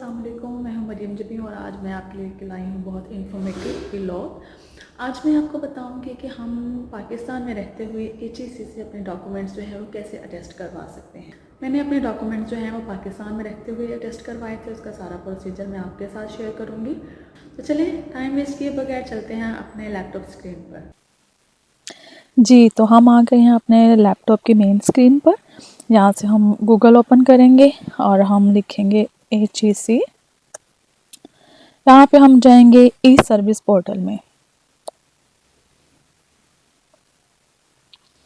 अस्सलाम वालेकुम, मैं हूं मरियम जबी और आज मैं आपके लिए लाई हूं बहुत इन्फॉर्मेटिव व्लॉग। आज मैं आपको बताऊंगी कि हम पाकिस्तान में रहते हुए HEC से अपने डॉक्यूमेंट्स जो है वो कैसे अटेस्ट करवा सकते हैं। मैंने अपने डॉक्यूमेंट्स जो हैं वो पाकिस्तान में रहते हुए अटेस्ट करवाए थे, उसका सारा प्रोसीजर मैं आपके साथ शेयर करूँगी। तो चलिए टाइम वेस्ट किए बगैर चलते हैं अपने लैपटॉप स्क्रीन पर। जी, तो हम आ गए हैं अपने लैपटॉप की मेन स्क्रीन पर। यहाँ से हम गूगल ओपन करेंगे और हम लिखेंगे HEC। यहाँ पे हम जाएंगे ई सर्विस पोर्टल में।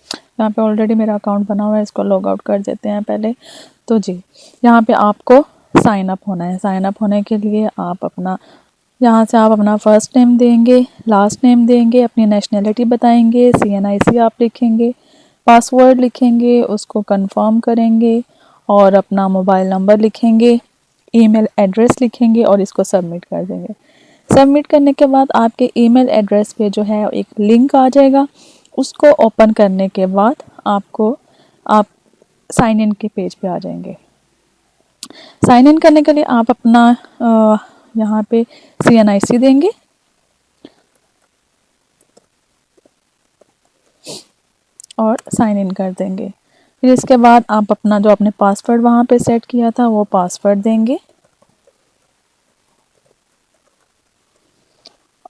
यहाँ पे ऑलरेडी मेरा अकाउंट बना हुआ है, इसको लॉग आउट कर देते हैं पहले। तो जी, यहाँ पे आपको साइन अप होना है। साइन अप होने के लिए आप यहाँ से आप अपना फर्स्ट नेम देंगे, लास्ट नेम देंगे, अपनी नेशनैलिटी बताएंगे, CNIC आप लिखेंगे, पासवर्ड लिखेंगे, उसको कंफर्म करेंगे और अपना मोबाइल नंबर लिखेंगे, ईमेल एड्रेस लिखेंगे और इसको सबमिट कर देंगे। सबमिट करने के बाद आपके ईमेल एड्रेस पे जो है एक लिंक आ जाएगा। उसको ओपन करने के बाद आप साइन इन के पेज पे आ जाएंगे। साइन इन करने के लिए आप अपना यहाँ पे CNIC देंगे और साइन इन कर देंगे। फिर इसके बाद आप अपना जो आपने पासवर्ड वहाँ पे सेट किया था वो पासवर्ड देंगे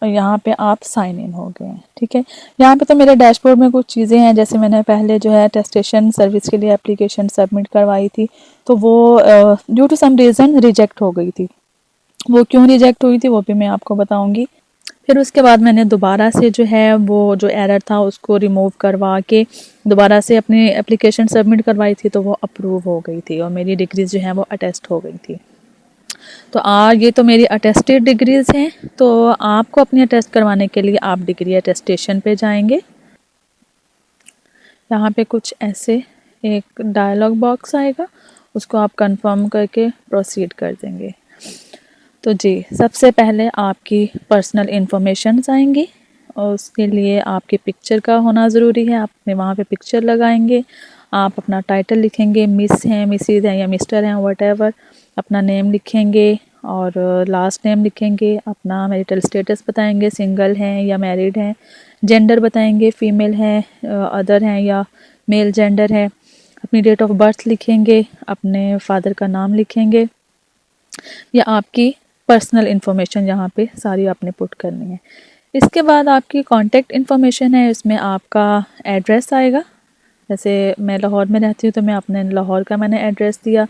और यहाँ पे आप साइन इन हो गए हैं। ठीक है, यहाँ पे तो मेरे डैशबोर्ड में कुछ चीज़ें हैं, जैसे मैंने पहले जो है अटेस्टेशन सर्विस के लिए एप्लीकेशन सबमिट करवाई थी, तो वो due to some reason reject हो गई थी। वो क्यों रिजेक्ट हुई थी वो भी मैं आपको बताऊंगी। फिर उसके बाद मैंने दोबारा से जो है वो जो एरर था उसको रिमूव करवा के दोबारा से अपनी एप्लीकेशन सबमिट करवाई थी, तो वो अप्रूव हो गई थी और मेरी डिग्रीज जो है वो अटेस्ट हो गई थी। तो ये तो मेरी अटेस्टेड डिग्रीज़ हैं। तो आपको अपनी अटेस्ट करवाने के लिए आप डिग्री अटेस्टेशन पे जाएंगे। यहाँ पे कुछ ऐसे एक डायलॉग बॉक्स आएगा, उसको आप कंफर्म करके प्रोसीड कर देंगे। तो जी, सबसे पहले आपकी पर्सनल इन्फॉर्मेशंस आएंगी और उसके लिए आपकी पिक्चर का होना ज़रूरी है। आपने वहाँ पे पिक्चर लगाएंगे, आप अपना टाइटल लिखेंगे, मिस हैं, मिसिज़ हैं या मिस्टर हैं, वटेवर, अपना नेम लिखेंगे और लास्ट नेम लिखेंगे, अपना मैरिटल स्टेटस बताएंगे, सिंगल हैं या मैरिड हैं, जेंडर बताएंगे, फीमेल हैं, अदर हैं या मेल जेंडर है, अपनी डेट ऑफ बर्थ लिखेंगे, अपने फादर का नाम लिखेंगे। या आपकी पर्सनल इन्फॉर्मेशन यहाँ पे सारी आपने पुट करनी है। इसके बाद आपकी कॉन्टैक्ट इन्फॉर्मेशन है, इसमें आपका एड्रेस आएगा। जैसे मैं लाहौर में रहती हूँ तो मैं अपने लाहौर का मैंने एड्रेस दिया।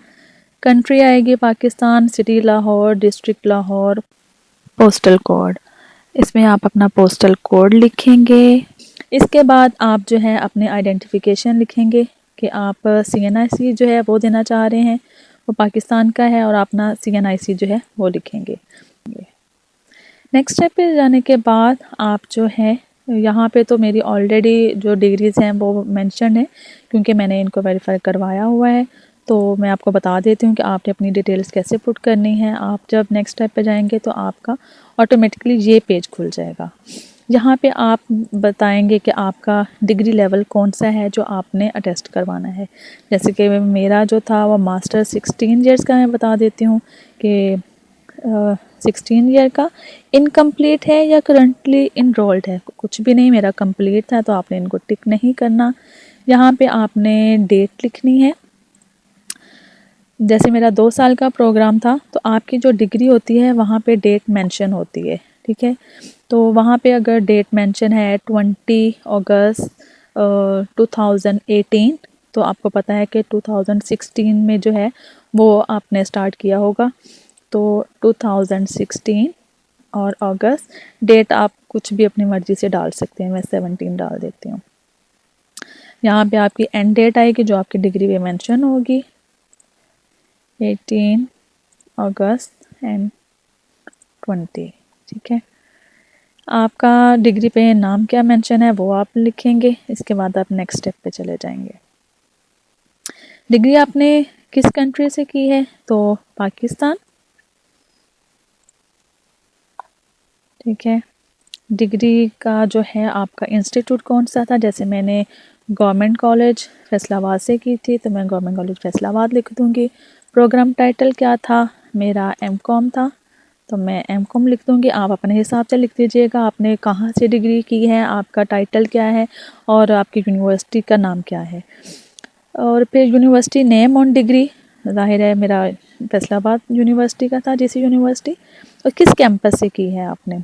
कंट्री आएगी Pakistan, city Lahore, district Lahore, postal code, इसमें आप अपना पोस्टल कोड लिखेंगे। इसके बाद आप जो है अपने आइडेंटिफिकेशन लिखेंगे कि आप CNIC जो है वो देना चाह रहे हैं, वो पाकिस्तान का है, और अपना CNIC जो है वो लिखेंगे। नेक्स्ट स्टेप पे जाने के बाद आप जो है यहाँ पे तो मेरी ऑलरेडी जो डिग्रीज़ हैं वो मेंशन है क्योंकि मैंने इनको वेरीफाई करवाया हुआ है। तो मैं आपको बता देती हूँ कि आपने अपनी डिटेल्स कैसे पुट करनी है। आप जब नेक्स्ट स्टेप पे जाएंगे तो आपका ऑटोमेटिकली ये पेज खुल जाएगा। यहाँ पे आप बताएंगे कि आपका डिग्री लेवल कौन सा है जो आपने अटेस्ट करवाना है। जैसे कि मेरा जो था वो मास्टर 16 ईयर्स का, मैं बता देती हूँ कि 16 ईयर का इनकम्प्लीट है या करंटली इनरोल्ड है, कुछ भी नहीं, मेरा कंप्लीट था, तो आपने इनको टिक नहीं करना। यहाँ पे आपने डेट लिखनी है। जैसे मेरा 2 साल का प्रोग्राम था तो आपकी जो डिग्री होती है वहाँ पे डेट मेंशन होती है। ठीक है, तो वहाँ पे अगर डेट मेंशन है 20 अगस्त 2018, तो आपको पता है कि 2016 में जो है वो आपने स्टार्ट किया होगा। तो 2016 और अगस्त, डेट आप कुछ भी अपनी मर्ज़ी से डाल सकते हैं, मैं 17 डाल देती हूँ। यहाँ पे आपकी एंड डेट आएगी जो आपकी डिग्री पे मेंशन होगी, 18 अगस्त एंड 20। ठीक है, आपका डिग्री पे नाम क्या मेंशन है वो आप लिखेंगे। इसके बाद आप नेक्स्ट स्टेप पे चले जाएंगे। डिग्री आपने किस कंट्री से की है, तो पाकिस्तान। ठीक है, डिग्री का जो है आपका इंस्टीट्यूट कौन सा था, जैसे मैंने गवर्नमेंट कॉलेज फैसलाबाद से की थी तो मैं गवर्नमेंट कॉलेज फैसलाबाद लिख दूँगी। प्रोग्राम टाइटल क्या था, मेरा एमकॉम था, तो मैं एमकॉम लिख दूँगी। आप अपने हिसाब से लिख दीजिएगा आपने कहाँ से डिग्री की है, आपका टाइटल क्या है और आपकी यूनिवर्सिटी का नाम क्या है। और फिर यूनिवर्सिटी नेम ऑन डिग्री, ज़ाहिर है मेरा फैसलाबाद यूनिवर्सिटी का था, जीसी यूनिवर्सिटी। और किस कैंपस से की है आपने,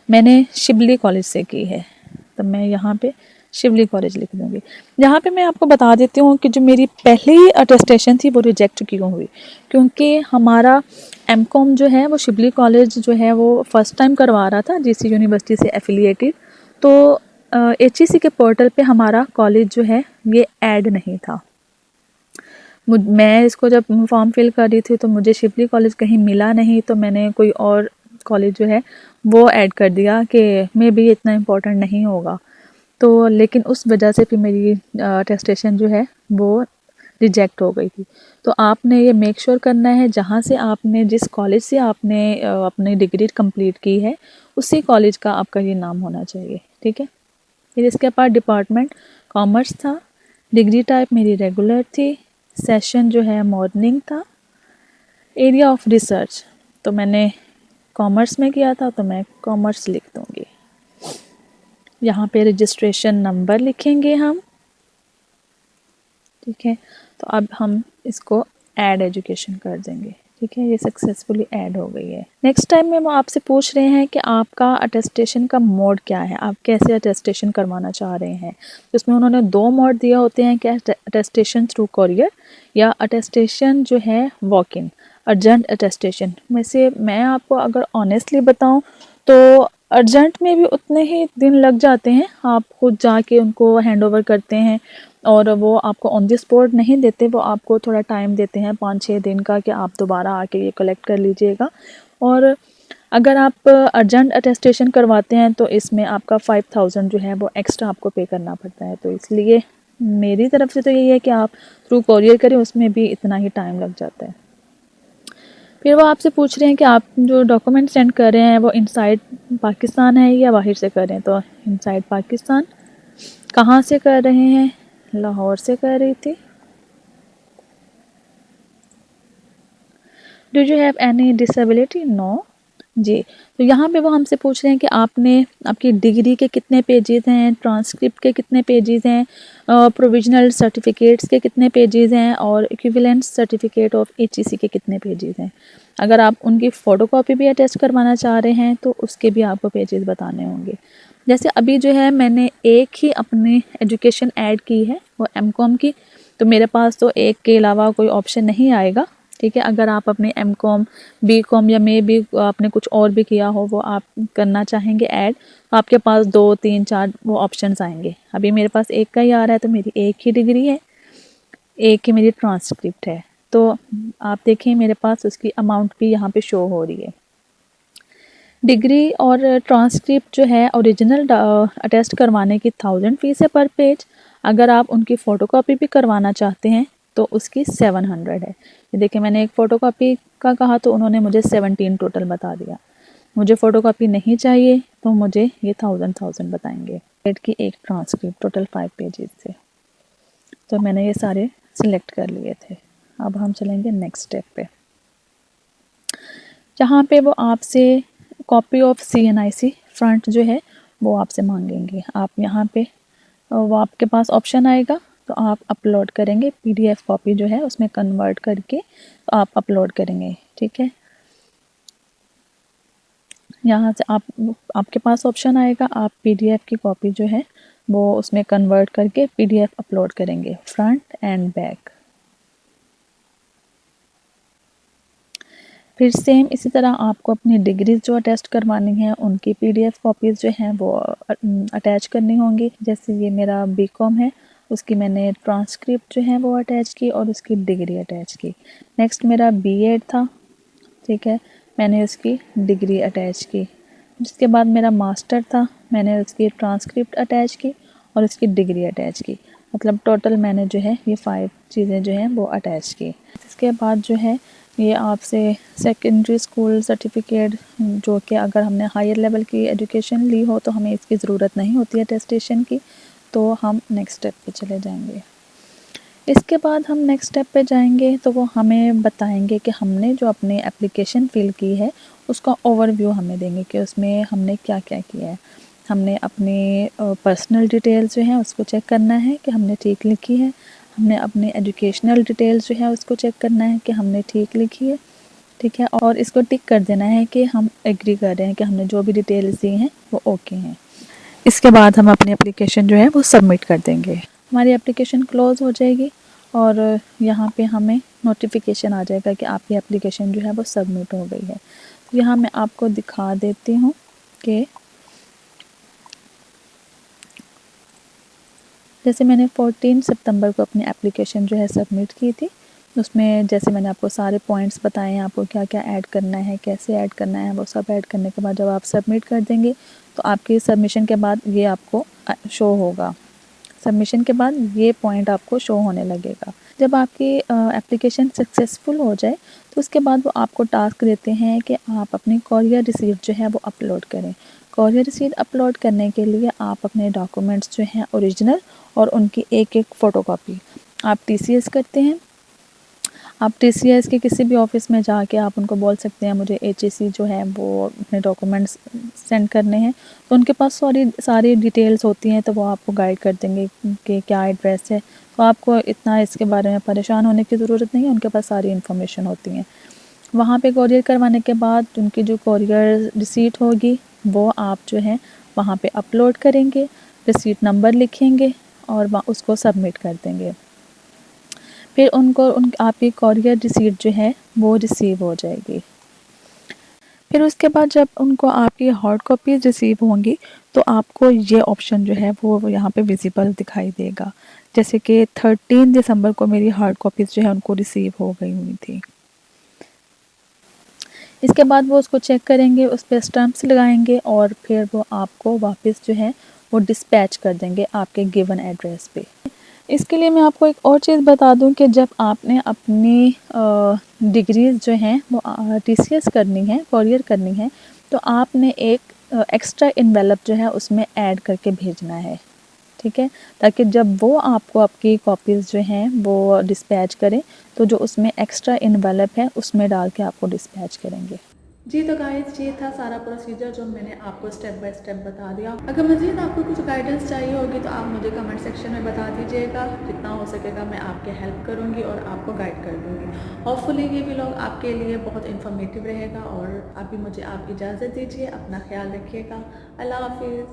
मैंने शिबली कॉलेज से की है, तो मैं यहाँ पे शिवली कॉलेज लिख दूँगी। यहाँ पे मैं आपको बता देती हूँ कि जो मेरी पहली अटेस्टेशन थी वो रिजेक्ट क्यों हुई, क्योंकि हमारा एमकॉम जो है वो शिवली कॉलेज जो है वो फर्स्ट टाइम करवा रहा था जीसी यूनिवर्सिटी से एफिलिएटेड। तो एचईसी के पोर्टल पे हमारा कॉलेज जो है ये ऐड नहीं था। मैं इसको जब फॉर्म फिल कर रही थी तो मुझे शिवली कॉलेज कहीं मिला नहीं, तो मैंने कोई और कॉलेज जो है वो ऐड कर दिया कि मे बी इतना इम्पोर्टेंट नहीं होगा। तो लेकिन उस वजह से फिर मेरी अटेस्टेशन जो है वो रिजेक्ट हो गई थी। तो आपने ये मेक श्योर करना है जहाँ से आपने, जिस कॉलेज से आपने अपनी डिग्री कंप्लीट की है उसी कॉलेज का आपका ये नाम होना चाहिए, ठीक है। फिर इसके बाद डिपार्टमेंट कॉमर्स था, डिग्री टाइप मेरी रेगुलर थी, सेशन जो है मॉर्निंग था, एरिया ऑफ रिसर्च तो मैंने कॉमर्स में किया था तो मैं कॉमर्स लिख दूँगी। यहाँ पे रजिस्ट्रेशन नंबर लिखेंगे हम, ठीक है। तो अब हम इसको ऐड एजुकेशन कर देंगे, ठीक है। ये सक्सेसफुली ऐड हो गई है। नेक्स्ट टाइम में वो आपसे पूछ रहे हैं कि आपका अटेस्टेशन का मोड क्या है, आप कैसे अटेस्टेशन करवाना चाह रहे हैं। तो इसमें उन्होंने 2 मोड दिए होते हैं कि अटेस्टेशन थ्रू कोरियर या अटेस्टेशन जो है वॉक इन, अर्जेंट अटेस्टेशन। वैसे मैं आपको अगर ऑनेस्टली बताऊं तो अर्जेंट में भी उतने ही दिन लग जाते हैं, आप खुद जाके उनको हैंड ओवर करते हैं और वो आपको ऑन द स्पॉट नहीं देते, वो आपको थोड़ा टाइम देते हैं 5-6 दिन का कि आप दोबारा आके ये कलेक्ट कर लीजिएगा। और अगर आप अर्जेंट अटेस्टेशन करवाते हैं तो इसमें आपका 5000 जो है वो एक्स्ट्रा आपको पे करना पड़ता है। तो इसलिए मेरी तरफ से तो यही है कि आप थ्रू कोरियर करें, उसमें भी इतना ही टाइम लग जाता है। फिर वो आपसे पूछ रहे हैं कि आप जो डॉक्यूमेंट सेंड कर रहे हैं वो इनसाइड पाकिस्तान है या बाहर से कर रहे हैं। तो इनसाइड पाकिस्तान। कहाँ से कर रहे हैं, लाहौर से कर रही थी। Do you have any disability, no जी। तो यहाँ पे वो हमसे पूछ रहे हैं कि आपने, आपकी डिग्री के कितने पेजेस हैं, ट्रांसक्रिप्ट के कितने पेजेस हैं, प्रोविजनल सर्टिफिकेट्स के कितने पेजेस हैं और इक्विवेलेंट सर्टिफिकेट ऑफ एचईसी के कितने पेजेस हैं। अगर आप उनकी फ़ोटोकॉपी भी अटैच करवाना चाह रहे हैं तो उसके भी आपको पेजेस बताने होंगे। जैसे अभी जो है मैंने एक ही अपनी एजुकेशन ऐड की है वो एमकॉम की, तो मेरे पास तो एक के अलावा कोई ऑप्शन नहीं आएगा, ठीक है। अगर आप अपने एमकॉम, बीकॉम या मे भी आपने कुछ और भी किया हो वो आप करना चाहेंगे ऐड, तो आपके पास 2, 3, 4 वो ऑप्शंस आएंगे। अभी मेरे पास एक का ही आ रहा है तो मेरी एक ही डिग्री है, एक ही मेरी ट्रांसक्रिप्ट है। तो आप देखें मेरे पास उसकी अमाउंट भी यहाँ पे शो हो रही है। डिग्री और ट्रांसक्रिप्ट जो है ओरिजिनल अटेस्ट करवाने की 1000 फीस है पर पेज। अगर आप उनकी फ़ोटोकॉपी भी करवाना चाहते हैं तो उसकी 700 है। ये देखिए मैंने एक फ़ोटोकॉपी का कहा तो उन्होंने मुझे 17 टोटल बता दिया। मुझे फ़ोटोकॉपी नहीं चाहिए तो मुझे ये 1000 बताएंगे। पेड की एक ट्रांसक्रिप्ट टोटल 5 पेजेस थे, तो मैंने ये सारे सिलेक्ट कर लिए थे। अब हम चलेंगे नेक्स्ट स्टेप पे, जहाँ पे वो आपसे कॉपी ऑफ CNIC फ्रंट जो है वो आपसे मांगेंगे। आप यहाँ पे वो आपके पास ऑप्शन आएगा तो आप अपलोड करेंगे, PDF कॉपी जो है उसमें कन्वर्ट करके तो आप अपलोड करेंगे, ठीक है। यहाँ से आपके पास ऑप्शन आएगा, आप PDF की कॉपी जो है वो उसमें कन्वर्ट करके PDF अपलोड करेंगे, फ्रंट एंड बैक। फिर सेम इसी तरह आपको अपनी डिग्रीज जो अटैच करवानी है उनकी PDF कॉपीज़ जो हैं वो अटैच करनी होंगी। जैसे ये मेरा BCom है, उसकी मैंने ट्रांसक्रिप्ट जो है वो अटैच की और उसकी डिग्री अटैच की। नेक्स्ट मेरा B.Ed था, ठीक है, मैंने उसकी डिग्री अटैच की। जिसके बाद मेरा मास्टर था, मैंने उसकी ट्रांसक्रिप्ट अटैच की और उसकी डिग्री अटैच की। मतलब टोटल मैंने जो है ये 5 चीज़ें जो हैं वो अटैच की। इसके बाद जो है ये आपसे सेकेंडरी स्कूल सर्टिफिकेट, जो कि अगर हमने हायर लेवल की एजुकेशन ली हो तो हमें इसकी ज़रूरत नहीं होती है अटेस्टेशन की। तो हम नेक्स्ट स्टेप पे चले जाएंगे। इसके बाद हम नेक्स्ट स्टेप पे जाएंगे तो वो हमें बताएंगे कि हमने जो अपनी एप्लीकेशन फ़िल की है उसका ओवरव्यू हमें देंगे कि उसमें हमने क्या क्या किया है। हमने अपनी पर्सनल डिटेल्स जो हैं उसको चेक करना है कि हमने ठीक लिखी है। हमने अपनी एजुकेशनल डिटेल्स जो है उसको चेक करना है कि हमने ठीक लिखी है, ठीक है। और इसको टिक कर देना है कि हम एग्री कर रहे हैं कि हमने जो भी डिटेल्स दी हैं वो ओके हैं। इसके बाद हम अपनी एप्लीकेशन जो है वो सबमिट कर देंगे। हमारी एप्लीकेशन क्लोज़ हो जाएगी और यहाँ पे हमें नोटिफिकेशन आ जाएगा कि आपकी एप्लीकेशन जो है वो सबमिट हो गई है। तो यहाँ मैं आपको दिखा देती हूँ कि जैसे मैंने 14 सितंबर को अपनी एप्लीकेशन जो है सबमिट की थी, उसमें जैसे मैंने आपको सारे पॉइंट्स बताए हैं, आपको क्या क्या ऐड करना है, कैसे ऐड करना है, वो सब ऐड करने के बाद जब आप सबमिट कर देंगे तो आपकी सबमिशन के बाद ये आपको शो होगा। सबमिशन के बाद ये पॉइंट आपको शो होने लगेगा। जब आपकी एप्लीकेशन सक्सेसफुल हो जाए तो उसके बाद वो आपको टास्क देते हैं कि आप अपनी कॉरियर रिसीप्ट जो है वो अपलोड करें। कॉरियर रिसीप्ट अपलोड करने के लिए आप अपने डॉक्यूमेंट्स जो हैं ओरिजिनल और उनकी एक एक फ़ोटोकॉपी आप टीसीएस करते हैं। आप टीसीएस के किसी भी ऑफ़िस में जाके आप उनको बोल सकते हैं मुझे एचईसी जो है वो अपने डॉक्यूमेंट्स सेंड करने हैं, तो उनके पास सारी डिटेल्स होती हैं, तो वो आपको गाइड कर देंगे कि क्या एड्रेस है। तो आपको इतना इसके बारे में परेशान होने की ज़रूरत नहीं है, उनके पास सारी इन्फॉर्मेशन होती हैं। वहाँ पे कोरियर करवाने के बाद उनकी जो कोरियर रिसीट होगी वो आप जो है वहाँ पे अपलोड करेंगे, रिसीट नंबर लिखेंगे और उसको सबमिट कर देंगे। फिर उनको आपकी कॉरियर रिसीट जो है वो रिसीव हो जाएगी। फिर उसके बाद जब उनको आपकी हार्ड कॉपीज़ रिसीव होंगी तो आपको ये ऑप्शन जो है वो यहाँ पे विजिबल दिखाई देगा। जैसे कि 13 दिसंबर को मेरी हार्ड कॉपीज़ जो है उनको रिसीव हो गई हुई थी। इसके बाद वो उसको चेक करेंगे, उस पर स्टैम्प्स लगाएंगे और फिर वो आपको वापस जो है वो डिस्पैच कर देंगे आपके गिवन एड्रेस पे। इसके लिए मैं आपको एक और चीज़ बता दूं कि जब आपने अपनी डिग्रीज़ जो हैं वो टीसीएस करनी है, कोरियर करनी है, तो आपने एक एक्स्ट्रा इन्वेलप जो है उसमें ऐड करके भेजना है, ठीक है, ताकि जब वो आपको आपकी कॉपीज़ जो हैं वो डिस्पैच करें तो जो उसमें एक्स्ट्रा इन्वेलप है उसमें डाल के आपको डिस्पैच करेंगे। जी तो गाइस ये था सारा प्रोसीजर जो मैंने आपको स्टेप बाय स्टेप बता दिया। अगर मज़ीद आपको कुछ गाइडेंस चाहिए होगी तो आप मुझे कमेंट सेक्शन में बता दीजिएगा, जितना हो सकेगा मैं आपके हेल्प करूँगी और आपको गाइड कर दूँगी। होपफुली ये व्लॉग आपके लिए बहुत इन्फॉर्मेटिव रहेगा और अभी मुझे आप इजाज़त दीजिए, अपना ख्याल रखिएगा। अल्लाह हाफिज़।